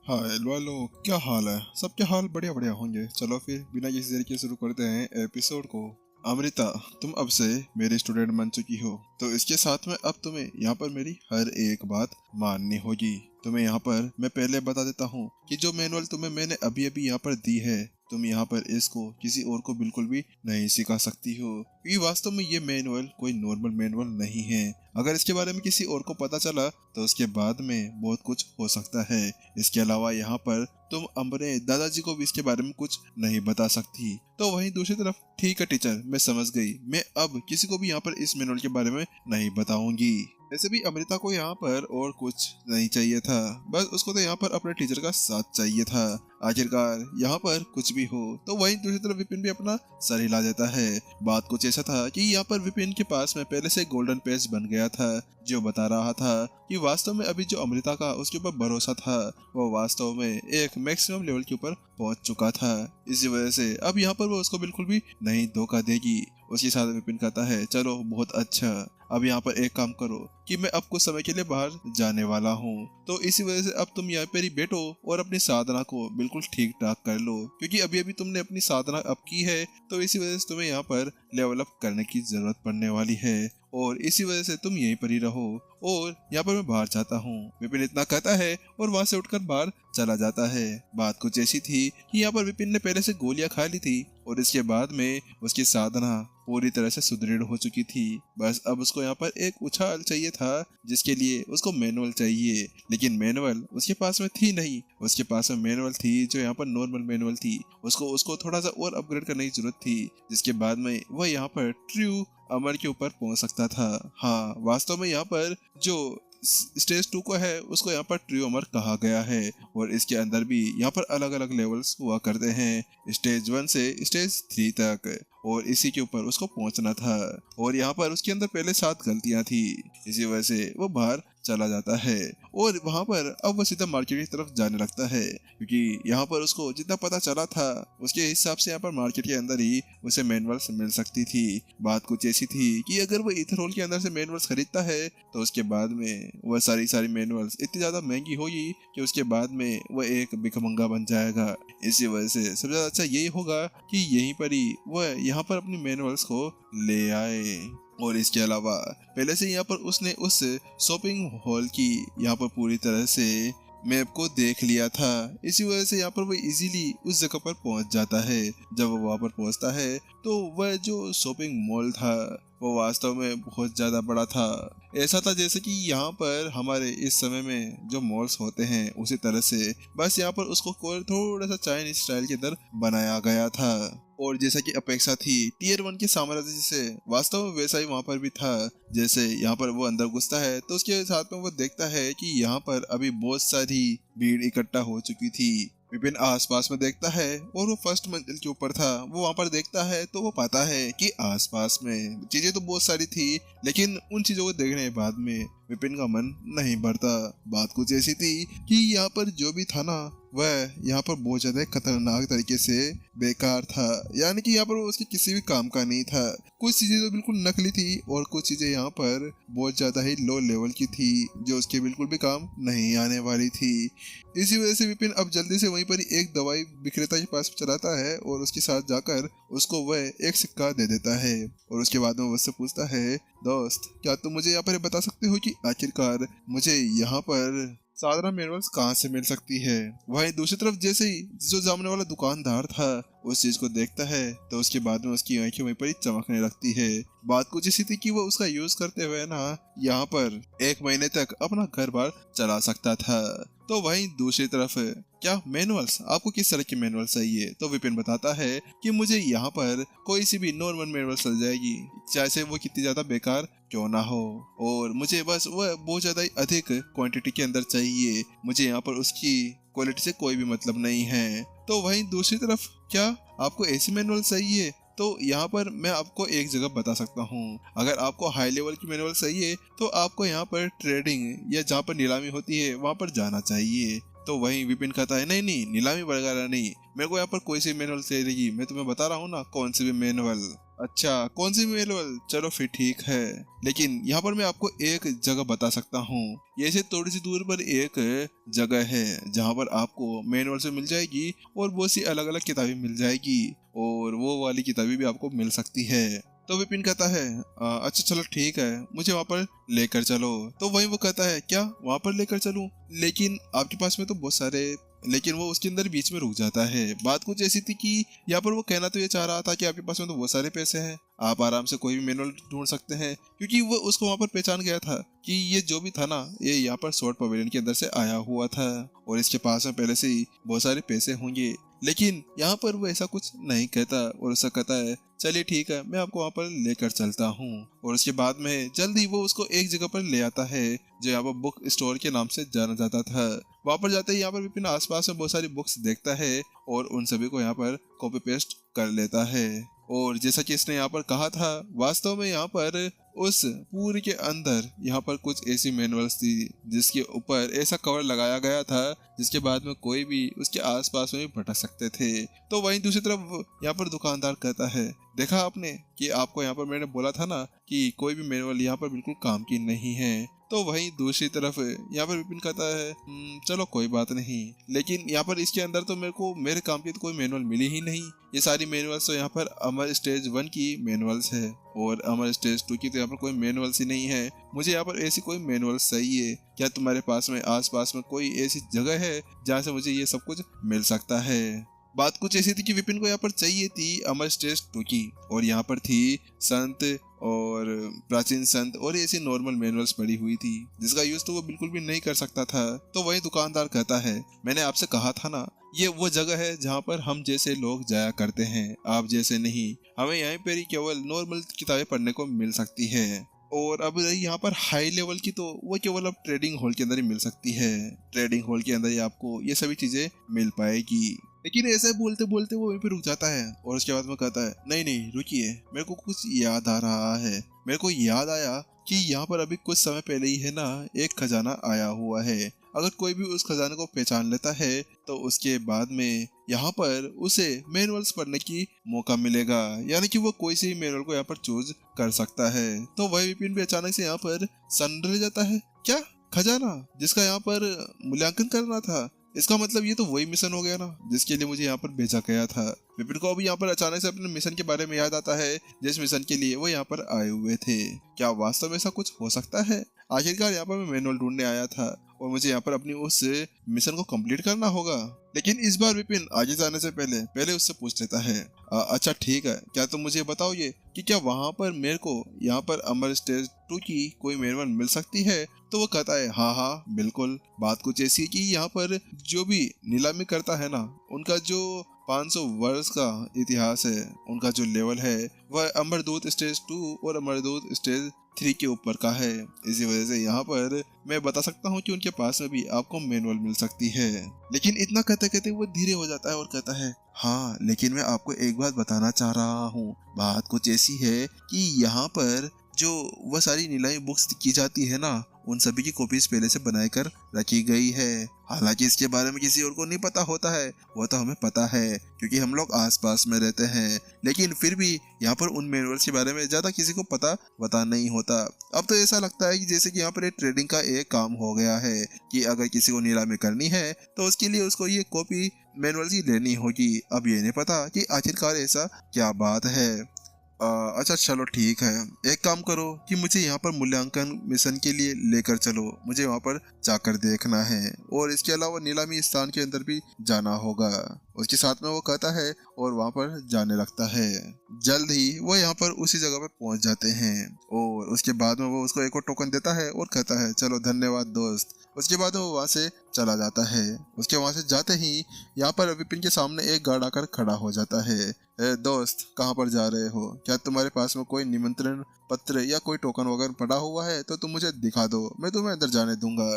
हाय वालो, क्या हाल है? सबके हाल बढ़िया बढ़िया होंगे। चलो फिर बिना किसी देरी के शुरू करते हैं एपिसोड को। अमृता, तुम अब से मेरी स्टूडेंट बन चुकी हो, तो इसके साथ में अब तुम्हें यहाँ पर मेरी हर एक बात माननी होगी। तुम्हें यहाँ पर मैं पहले बता देता हूँ कि जो मैनुअल तुम्हें मैंने अभी अभी यहाँ पर दी है, तुम यहाँ पर इसको किसी और को बिल्कुल भी नहीं सिखा सकती हो, क्योंकि वास्तव में ये मैनुअल कोई नॉर्मल मैनुअल नहीं है। अगर इसके बारे में किसी और को पता चला तो उसके बाद में बहुत कुछ हो सकता है। इसके अलावा यहाँ पर तुम अपने दादाजी को भी इसके बारे में कुछ नहीं बता सकती। तो वहीं दूसरी तरफ, ठीक है टीचर, मैं समझ गई, मैं अब किसी को भी यहाँ पर इस मैनुअल के बारे में नहीं बताऊंगी। वैसे भी अमृता को यहाँ पर और कुछ नहीं चाहिए था, बस उसको तो यहाँ पर अपने टीचर का साथ चाहिए था। आखिरकार यहाँ पर कुछ भी हो। तो वहीं दूसरी तरफ विपिन भी अपना सर हिला देता है। बात कुछ ऐसा था कि यहाँ पर विपिन के पास में पहले से गोल्डन पेज बन गया था, जो बता रहा था कि वास्तव में अभी जो अमृता का उसके ऊपर भरोसा था वो वास्तव में एक मैक्सिमम लेवल के ऊपर पहुंच चुका था। इसी वजह से अब यहाँ पर वो उसको बिल्कुल भी नहीं धोखा देगी। उसके साथ विपिन कहता है, चलो बहुत अच्छा, अब यहाँ पर एक काम करो कि मैं अब कुछ समय के लिए बाहर जाने वाला हूँ, तो इसी वजह से अब तुम यहाँ पर ही बैठो और अपनी साधना को बिल्कुल ठीक ठाक कर लो, क्योंकि अभी अभी तुमने अपनी साधना अब की है, तो इसी वजह से तुम्हें यहाँ पर लेवल अप करने की जरूरत पड़ने वाली है, और इसी वजह से तुम यहीं पर ही रहो और यहाँ पर मैं बाहर जाता हूँ। विपिन इतना कहता है और वहाँ से उठकर बाहर चला जाता है। बात कुछ ऐसी थी कि यहाँ पर विपिन ने पहले से गोलियां खा ली थी और इसके बाद में उसकी साधना पूरी तरह से सुदृढ़ हो चुकी थी। बस अब उसको यहाँ पर एक उछाल चाहिए था, जिसके लिए उसको मैनुअल चाहिए, लेकिन मैनुअल उसके पास में थी नहीं। उसके पास में मैनुअल थी जो यहाँ पर नॉर्मल मैनुअल थी। उसको थोड़ा सा और अपग्रेड करने की जरूरत थी, जिसके बाद में वह यहाँ पर ट्रू अमर के ऊपर पहुंच सकता था। हाँ, वास्तव में यहाँ पर जो स्टेज 2 को है उसको यहाँ पर ट्रू अमर कहा गया है, और इसके अंदर भी यहाँ पर अलग अलग लेवल्स हुआ करते हैं, स्टेज 1 से स्टेज 3 तक, और इसी के ऊपर उसको पहुंचना था। और यहाँ पर उसके अंदर पहले 7 गलतियां थी, इसी वजह से वो बाहर चला जाता है और वहां पर अब वो सीधा मार्केट की तरफ जाने लगता है, क्योंकि यहाँ पर उसको जितना पता चला था उसके हिसाब से यहाँ पर मार्केट के अंदर ही उसे मैनुअल्स मिल सकती थी। बात कुछ ऐसी थी कि अगर वो इथरॉल के अंदर से मैनुअल्स खरीदता है तो उसके बाद में वह सारी मैनुअल्स इतनी ज्यादा महंगी होगी कि उसके बाद में वह एक भिखमंगा बन जाएगा। इसी वजह से सबसे ज्यादा अच्छा यही होगा कि यहीं पर ही वह यहाँ पर अपनी मैनुअल्स को ले आए। और इसके अलावा पहले से यहाँ पर उसने उस शॉपिंग हॉल की यहाँ पर पूरी तरह से मैप को देख लिया था, इसी वजह से यहाँ पर वो इजीली उस जगह पर पहुंच जाता है। जब वो वहाँ पर पहुंचता है तो वह जो शॉपिंग मॉल था वो वास्तव में बहुत ज़्यादा बड़ा था। ऐसा था जैसे कि यहाँ पर हमारे इस समय में जो मॉल्स होते हैं उसी तरह से, बस यहाँ पर उसको थोड़ा सा चाइनीज स्टाइल के अंदर बनाया गया था। और जैसा कि अपेक्षा थी टियर 1 के साम्राज्य से, वास्तव में वैसा ही वहाँ पर भी था। जैसे यहाँ पर वो अंदर घुसता है तो उसके साथ में वो देखता है कि यहाँ पर अभी बहुत सारी भीड़ इकट्ठा हो चुकी थी। विपिन आसपास में देखता है और वो फर्स्ट मंजिल के ऊपर था, वो वहां पर देखता है तो वो पाता है कि आसपास में चीजें तो बहुत सारी थी, लेकिन उन चीजों को देखने के बाद में विपिन का मन नहीं भरता। बात कुछ ऐसी थी कि यहाँ पर जो भी था ना वह यहाँ पर बहुत ज्यादा खतरनाक तरीके से बेकार था, यानी कि यहाँ पर वो उसके किसी भी काम का नहीं था। कुछ चीजें तो बिल्कुल नकली थी और कुछ चीजें यहाँ पर बहुत ज्यादा ही लो लेवल की थी जो उसके बिल्कुल भी काम नहीं आने वाली थी। इसी वजह से विपिन अब जल्दी से वहीं पर एक दवाई विक्रेता के पास चलाता है और उसके साथ जाकर उसको वह एक सिक्का दे देता है, और उसके बाद में वो उससे पूछता है, दोस्त क्या तुम मुझे यहाँ पर बता सकते हो कि आखिरकार मुझे यहाँ पर साधारण मैनुअल्स कहाँ से मिल सकती है? वहीं दूसरी तरफ जैसे ही जो सामने वाला दुकानदार था उस चीज को देखता है तो उसके बाद में उसकी आंखें वहीं पर ही चमकने लगती है। बात कुछ ऐसी थी कि वो उसका यूज करते हुए ना यहाँ पर 1 महीने तक अपना घर बार चला सकता था। तो वहीं दूसरी तरफ, क्या मैनुअल्स, आपको किस तरह की मैनुअल चाहिए? तो विपिन बताता है कि मुझे यहाँ पर कोई सी भी नॉर्मल मैनुअल चल जाएगी, चाहे वो कितनी ज्यादा बेकार क्यों ना हो, और मुझे बस वह बहुत ज्यादा अधिक क्वांटिटी के अंदर चाहिए, मुझे यहाँ पर उसकी क्वालिटी से कोई भी मतलब नहीं है। तो वहीं दूसरी तरफ, क्या आपको ऐसी मैनुअल चाहिए? तो यहाँ पर मैं आपको एक जगह बता सकता हूँ, अगर आपको हाई लेवल की मैनुअल चाहिए तो आपको यहाँ पर ट्रेडिंग या जहाँ पर नीलामी होती है वहाँ पर जाना चाहिए। तो वहीं विपिन कहता है, नहीं नहीं, नीलामी वगैरह नहीं, मेरे को यहाँ पर कोई सी मैनुअल चाहिए, मैं तुम्हें बता रहा हूँ ना कौन सी भी मैनुअल। अच्छा, कौन सी मैनुअल? चलो फिर ठीक है, लेकिन यहाँ पर मैं आपको एक जगह बता सकता हूँ। ये से थोड़ी सी दूर पर एक जगह है जहाँ पर आपको मैनुअल से मिल जाएगी और बहुत सी अलग अलग किताबें मिल जाएगी और वो वाली किताबें भी आपको मिल सकती है। तो विपिन कहता है अच्छा चलो ठीक है, मुझे वहाँ पर लेकर चलो। तो वहीं वो कहता है क्या वहाँ पर लेकर चलूं? लेकिन आपके पास में तो बहुत सारे, लेकिन वो उसके अंदर बीच में रुक जाता है। बात कुछ ऐसी थी कि यहाँ पर वो कहना तो ये चाह रहा था कि आपके पास में तो बहुत सारे पैसे हैं, आप आराम से कोई भी मैनुअल ढूंढ सकते हैं, क्योंकि वो उसको वहाँ पर पहचान गया था कि ये जो भी था ना, ये यहाँ पर स्वॉर्ड पवेलियन के अंदर से आया हुआ था और इसके पास में पहले से ही बहुत सारे पैसे होंगे। लेकिन यहाँ पर वो ऐसा कुछ नहीं कहता और उसका कहता है चलिए ठीक है, मैं आपको वहाँ पर लेकर चलता हूँ। और उसके बाद में जल्दी वो उसको एक जगह पर ले आता है जो यहाँ पर बुक स्टोर के नाम से जाना जाता था। वहाँ पर जाते ही यहाँ पर विपिन आसपास में बहुत सारी बुक्स देखता है और उन सभी को यहाँ पर कॉपी पेस्ट कर लेता है। और जैसा कि इसने यहाँ पर कहा था, वास्तव में यहाँ पर उस पूरे के अंदर यहाँ पर कुछ ऐसी मैनुअल्स थी जिसके ऊपर ऐसा कवर लगाया गया था जिसके बाद में कोई भी उसके आसपास में भटक सकते थे। तो वहीं दूसरी तरफ यहाँ पर दुकानदार कहता है देखा आपने कि आपको यहाँ पर मैंने बोला था ना कि कोई भी मैनुअल यहाँ पर बिल्कुल काम की नहीं है। तो वहीं दूसरी तरफ यहाँ पर विपिन कहता है चलो कोई बात नहीं, लेकिन यहाँ पर इसके अंदर तो मेरे को मेरे काम की तो कोई मैनुअल मिली ही नहीं। ये सारी मैनुअल्स तो यहाँ पर अमर स्टेज 1 की मैनुअल्स है और अमर स्टेज 2 की तो यहाँ पर कोई मैनुअल्स ही नहीं है। मुझे यहाँ पर ऐसी कोई मैनुअल्स चाहिए। क्या तुम्हारे पास में आसपास में कोई ऐसी जगह है जहाँ से मुझे ये सब कुछ मिल सकता है? बात कुछ ऐसी थी कि विपिन को यहाँ पर चाहिए थी अमर स्टेज 2 की और यहाँ पर थी संत और प्राचीन संत और ऐसी नॉर्मल मैनुअल्स पड़ी हुई थी जिसका यूज तो वो बिल्कुल भी नहीं कर सकता था। तो वही दुकानदार कहता है मैंने आपसे कहा था ना, ये वो जगह है जहाँ पर हम जैसे लोग जाया करते हैं, आप जैसे नहीं। हमें यहीं पर ही केवल नॉर्मल किताबें पढ़ने को मिल सकती है और अब रही यहाँ पर हाई लेवल की तो वो केवल अब ट्रेडिंग हॉल के अंदर ही मिल सकती है। ट्रेडिंग हॉल के अंदर ही आपको ये सभी चीजें मिल पाएगी। लेकिन ऐसे बोलते बोलते वो वहीं पे रुक जाता है और उसके बाद में कहता है नहीं नहीं रुकिए, मेरे को कुछ याद आ रहा है। मेरे को याद आया कि यहाँ पर अभी कुछ समय पहले ही है ना एक खजाना आया हुआ है। अगर कोई भी उस खजाने को पहचान लेता है तो उसके बाद में यहाँ पर उसे मैनुअल्स पढ़ने की मौका मिलेगा, यानी कि वो कोई सी मैनुअल को यहाँ पर चूज कर सकता है। तो वही विपिन भी अचानक से यहाँ पर सन्न रह जाता है। क्या खजाना जिसका यहाँ पर मूल्यांकन करना था? इसका मतलब ये तो वही मिशन हो गया ना जिसके लिए मुझे यहाँ पर भेजा गया था। विपिन को अभी यहाँ पर अचानक से अपने मिशन के बारे में याद आता है जिस मिशन के लिए वो यहाँ पर आए हुए थे। क्या वास्तव में ऐसा कुछ हो सकता है? आखिरकार यहाँ पर मैं मैनुअल ढूंढने आया था और मुझे यहाँ पर अपनी उस मिशन को कंप्लीट करना होगा। लेकिन इस बार विपिन आगे जाने से पहले उससे पूछ लेता है अच्छा ठीक है, क्या तुम मुझे बताओ ये कि क्या वहाँ पर मेरे को यहाँ पर अमर स्टेज 2 की कोई मैनुअल मिल सकती है? तो वो कहता है हाँ बिल्कुल। बात कुछ ऐसी है कि यहाँ पर जो भी नीलामी करता है ना, उनका जो 500 वर्ष का इतिहास है, उनका जो लेवल है वह अमरदूत स्टेज 2 और अमरदूत स्टेज 3 के ऊपर का है। इसी वजह से यहाँ पर मैं बता सकता हूँ कि उनके पास में भी आपको मैनुअल मिल सकती है। लेकिन इतना कहते कहते वो धीरे हो जाता है और कहता है हाँ लेकिन मैं आपको एक बात बताना चाह रहा हूँ। बात कुछ ऐसी है कि यहाँ पर जो वह सारी नीलामी बुक्स की जाती है ना, उन सभी की कॉपीज पहले से बनाकर रखी गई है। हालांकि इसके बारे में किसी और को नहीं पता होता है, वो तो हमें पता है क्योंकि हम लोग आसपास में रहते हैं। लेकिन फिर भी यहाँ पर उन मैनुअल्स के बारे में ज्यादा किसी को पता नहीं होता। अब तो ऐसा लगता है कि जैसे कि यहाँ पर एक ट्रेडिंग का एक काम हो गया है कि अगर किसी को नीलामी करनी है तो उसके लिए उसको ये कॉपी मैनुअल्स ही लेनी होगी। अब ये नहीं पता कि आखिरकार ऐसा क्या बात है। अच्छा चलो ठीक है, एक काम करो कि मुझे यहाँ पर मूल्यांकन मिशन के लिए लेकर चलो, मुझे वहाँ पर जाकर देखना है और इसके अलावा नीलामी स्थान के अंदर भी जाना होगा। उसके साथ में वो कहता है और वहाँ पर जाने लगता है। जल्द ही वो यहाँ पर उसी जगह पर पहुँच जाते हैं और उसके बाद में वो उसको एक और टोकन देता है और कहता है चलो धन्यवाद दोस्त। उसके बाद वो वहाँ से चला जाता है। उसके वहाँ से जाते ही यहाँ पर विपिन के सामने एक गार्ड आकर खड़ा हो जाता है। दोस्त कहाँ पर जा रहे हो? क्या तुम्हारे पास में कोई निमंत्रण पत्र या कोई टोकन वगैरह पड़ा हुआ है तो तुम मुझे दिखा दो, मैं तुम्हें अंदर जाने दूंगा।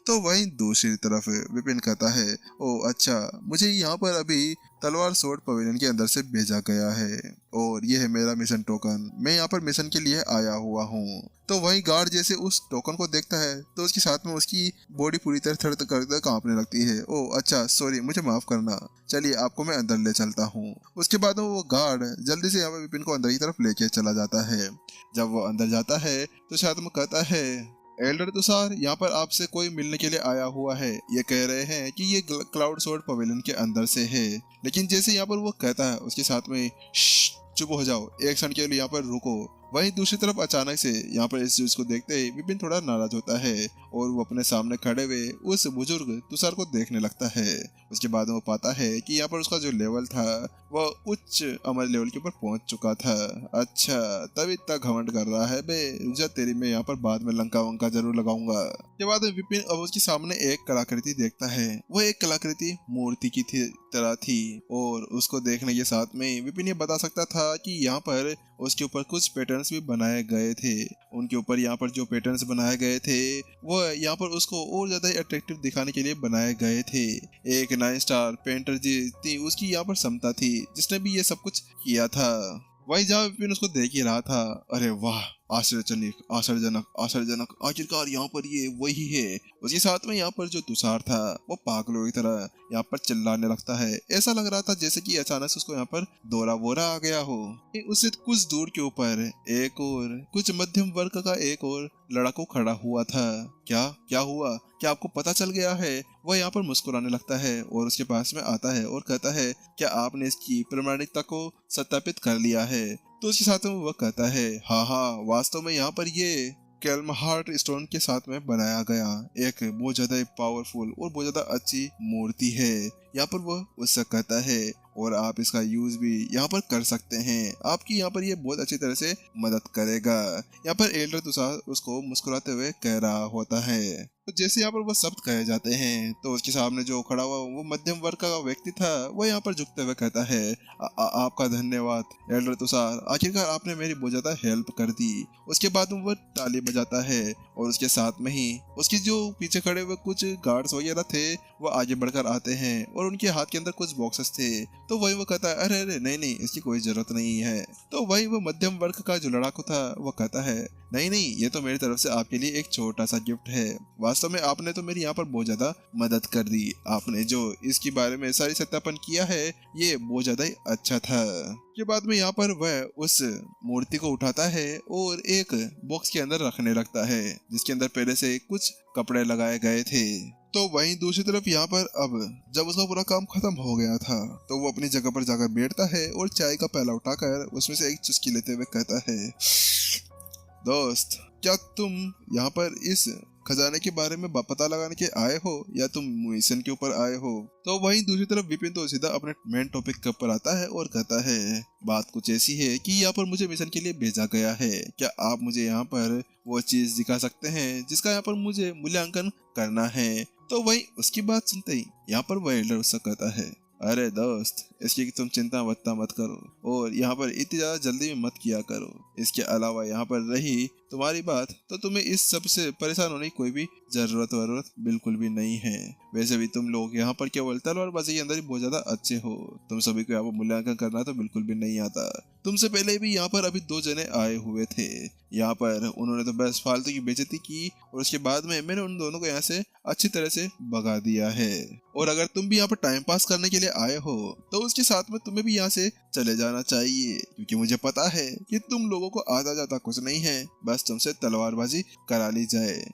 तो वहीं दूसरी तरफ विपिन कहता है ओ अच्छा, मुझे यहाँ पर अभी तलवार स्वॉर्ड पवेलियन के अंदर से भेजा गया है और ये है मेरा मिशन टोकन, मैं यहाँ पर मिशन के लिए आया हुआ हूँ। तो वही गार्ड जैसे उस टोकन को देखता है तो उसके साथ में उसकी बॉडी पूरी तरह थर कर कांपने लगती है। ओह अच्छा, सॉरी, मुझे माफ करना, चलिए आपको मैं अंदर ले चलता हूँ। उसके बाद वो गार्ड जल्दी से यहाँ पर विपिन को अंदर की तरफ लेके चला जाता है। जब वो अंदर जाता है तो शायद में कहता है, एल्डर तुषार, यहाँ पर आपसे कोई मिलने के लिए आया हुआ है। ये कह रहे हैं कि ये क्लाउड स्वॉर्ड पवेलियन के अंदर से है। लेकिन जैसे यहाँ पर वो कहता है उसके साथ में, चुप हो जाओ, एक क्षण के लिए यहाँ पर रुको। वहीं दूसरी तरफ अचानक से यहाँ पर इस चीज को देखते ही विपिन थोड़ा नाराज होता है और वो अपने सामने खड़े हुए उस बुजुर्ग तुषार को देखने लगता है। उसके बाद वो पाता है कि यहाँ पर उसका जो लेवल था वह उच्च अमर लेवल के ऊपर पहुंच चुका था। अच्छा, तब इतना घमंड कर रहा है बे, रुझा तेरी मैं यहाँ पर बाद में लंका वंका जरूर लगाऊंगा। के बाद विपिन अब उसके सामने एक कलाकृति देखता है। वो एक कलाकृति मूर्ति की तरह थी और उसको देखने के साथ में विपिन ये बता सकता था कि यहाँ पर उसके ऊपर कुछ पैटर्न्स भी बनाए गए थे। उनके ऊपर यहाँ पर जो पैटर्न्स बनाए गए थे वो यहाँ पर उसको और ज्यादा अट्रैक्टिव दिखाने के लिए बनाए गए थे। एक 9 स्टार पेंटर जी थी, उसकी यहाँ पर क्षमता थी जिसने भी ये सब कुछ किया था। वही जहाँ विपिन उसको देख ही रहा था, अरे वाह, आश्चर्यजनक आश्चर्यजनक आश्चर्यजनक, आखिरकार यहाँ पर ये वही है। उसके साथ में यहाँ पर जो तुषार था वो पागलों की तरह यहाँ पर चिल्लाने लगता है। ऐसा लग रहा था जैसे कि अचानक से उसको यहाँ पर दौरा वोरा आ गया हो। उससे कुछ दूर के ऊपर एक और कुछ मध्यम वर्ग का एक और लड़का खड़ा हुआ था। क्या हुआ, क्या आपको पता चल गया है? वह यहाँ पर मुस्कुराने लगता है और उसके पास में आता है और कहता है, क्या आपने इसकी प्रामाणिकता को सत्यापित कर लिया है? तो उसके साथ में वह कहता है, हाँ, वास्तव में यहाँ पर ये कैल्महार्ट स्टोन के साथ में बनाया गया एक बहुत ज्यादा पावरफुल और बहुत ज्यादा अच्छी मूर्ति है। यहाँ पर वह उससे कहता है और आप इसका यूज भी यहाँ पर कर सकते हैं, आपकी यहाँ पर ये बहुत अच्छी तरह से मदद करेगा। यहाँ पर एल्डर तुषार उसको मुस्कुराते हुए कह रहा होता है। तो जैसे यहाँ पर वह शब्द कहे जाते हैं तो उसके सामने जो खड़ा हुआ वो मध्यम वर्ग का व्यक्ति था, वो यहाँ पर झुकते हुए कहता है, आपका धन्यवाद एल्डर तुषार, आखिरकार आपने मेरी बहुत ज्यादा हेल्प कर दी। उसके बाद वो ताली बजाता है और उसके साथ में ही उसके जो पीछे खड़े हुए कुछ गार्ड्स वगैरह थे वो आगे बढ़कर आते हैं और उनके हाथ के अंदर कुछ बॉक्सेस थे। तो वही वो कहता है, अरे नहीं, इसकी कोई जरूरत नहीं है। तो वही वो मध्यम वर्ग का जो लड़ाकू था वो कहता है, नहीं, ये तो मेरी तरफ से आपके लिए एक छोटा सा गिफ्ट है। वास्तव में आपने तो मेरी यहाँ पर बहुत ज्यादा मदद कर दी, आपने जो इसके बारे में सारी सत्यापन किया है ये बहुत ज्यादा ही अच्छा था। के बाद में यहाँ पर वह उस मूर्ति को उठाता है और एक बॉक्स के अंदर रखने लगता है जिसके अंदर पहले से कुछ कपड़े लगाए गए थे। तो वहीं दूसरी तरफ यहाँ पर अब जब उसका पूरा काम खत्म हो गया था तो वो अपनी जगह पर जाकर बैठता है और चाय का प्याला उठाकर उसमें से एक चुस्की लेते हुए कहता है, दोस्त, क्या तुम यहाँ पर इस खजाने के बारे में पता लगाने के आए हो या तुम मिशन के ऊपर आए हो? तो वहीं दूसरी तरफ विपिन तो सीधा अपने मेन टॉपिक के ऊपर आता है और कहता है, बात कुछ ऐसी है कि यहाँ पर मुझे मिशन के लिए भेजा गया है। क्या आप मुझे यहाँ पर वो चीज दिखा सकते हैं जिसका यहाँ पर मुझे मूल्यांकन करना है? तो वही उसकी बात सुनते ही यहाँ पर वह एल्डर उससे कहता है, अरे दोस्त, इसकी तुम चिंता मत करो और यहाँ पर इतनी ज्यादा जल्दी में मत किया करो। इसके अलावा यहाँ पर रही तुम्हारी बात तो तुम्हें इस सब से परेशान होने की कोई भी जरूरत बिल्कुल भी नहीं है। वैसे भी तुम लोग यहाँ पर केवल तलवारबाजी के अंदर ही बहुत ज्यादा अच्छे हो, तुम सभी को यहाँ पर मूल्यांकन करना तो बिल्कुल भी नहीं आता। तुमसे पहले भी यहाँ पर अभी 2 जने आए हुए थे, यहाँ पर उन्होंने तो बस फालतू की बेइज्जती की और उसके बाद में मैंने उन दोनों को यहाँ से अच्छी तरह से भगा दिया है। और अगर तुम भी यहाँ पर टाइम पास करने के लिए आए हो तो उसके साथ में तुम्हें भी यहाँ से चले जाना चाहिए, क्योंकि मुझे पता है कि तुम लोगों को आधा जाता कुछ नहीं है, बस तुमसे तलवारबाजी करा ली जाए।